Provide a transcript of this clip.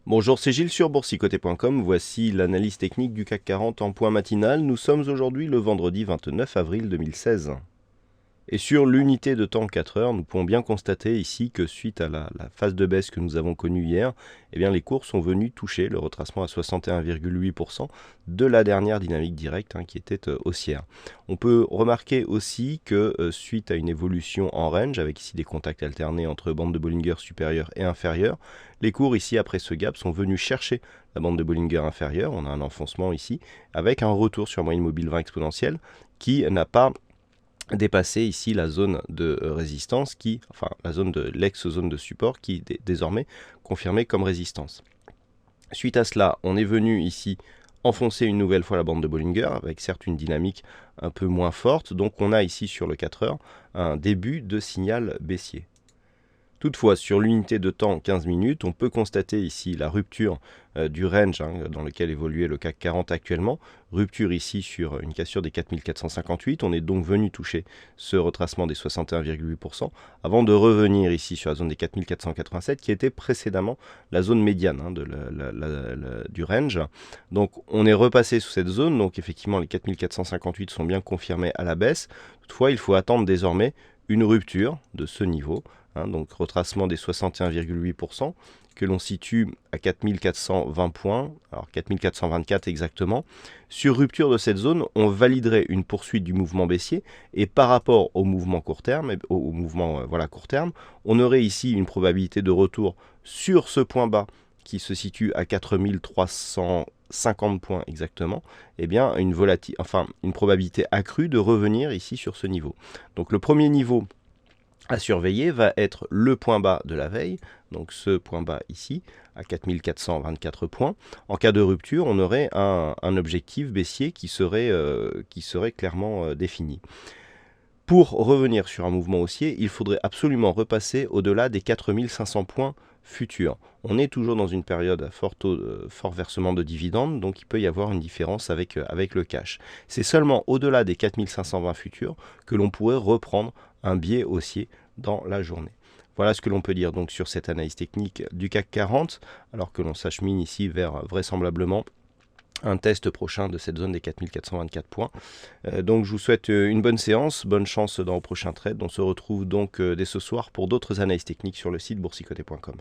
Bonjour, c'est Gilles sur boursicoté.com. Voici l'analyse technique du CAC 40 en point matinal. Nous sommes aujourd'hui le vendredi 29 avril 2016. Et sur l'unité de temps 4 heures, nous pouvons bien constater ici que suite à la phase de baisse que nous avons connue hier, eh bien les cours sont venus toucher le retracement à 61,8% de la dernière dynamique directe qui était haussière. On peut remarquer aussi que suite à une évolution en range, avec ici des contacts alternés entre bande de Bollinger supérieure et inférieure, les cours ici après ce gap sont venus chercher la bande de Bollinger inférieure. On a un enfoncement ici avec un retour sur moyenne mobile 20 exponentielle qui n'a pas dépasser ici la zone de résistance, la zone de l'ex-zone de support qui est désormais confirmée comme résistance. Suite à cela, on est venu ici enfoncer une nouvelle fois la bande de Bollinger, avec certes une dynamique un peu moins forte, donc on a ici sur le 4 heures un début de signal baissier. Toutefois, sur l'unité de temps 15 minutes, on peut constater ici la rupture du range dans lequel évoluait le CAC 40 actuellement. Rupture ici sur une cassure des 4458. On est donc venu toucher ce retracement des 61,8% avant de revenir ici sur la zone des 4487 qui était précédemment la zone médiane du range. Donc on est repassé sous cette zone. Donc effectivement les 4458 sont bien confirmés à la baisse. Toutefois, il faut attendre désormais une rupture de ce niveau. Donc retracement des 61,8% que l'on situe à 4420 points, alors 4424 exactement. Sur rupture de cette zone, on validerait une poursuite du mouvement baissier et par rapport au mouvement court terme, court terme, on aurait ici une probabilité de retour sur ce point bas qui se situe à 4350 points exactement, et bien une probabilité accrue de revenir ici sur ce niveau. Donc le premier niveau à surveiller va être le point bas de la veille, donc ce point bas ici, à 4424 points. En cas de rupture, on aurait un objectif baissier qui serait clairement défini. Pour revenir sur un mouvement haussier, il faudrait absolument repasser au-delà des 4500 points futurs. On est toujours dans une période à fort versement de dividendes, donc il peut y avoir une différence avec le cash. C'est seulement au-delà des 4520 futurs que l'on pourrait reprendre un biais haussier dans la journée. Voilà ce que l'on peut dire donc sur cette analyse technique du CAC 40, alors que l'on s'achemine ici vers vraisemblablement un test prochain de cette zone des 4424 points. Donc je vous souhaite une bonne séance, bonne chance dans le prochain trade. On se retrouve donc dès ce soir pour d'autres analyses techniques sur le site boursicoté.com.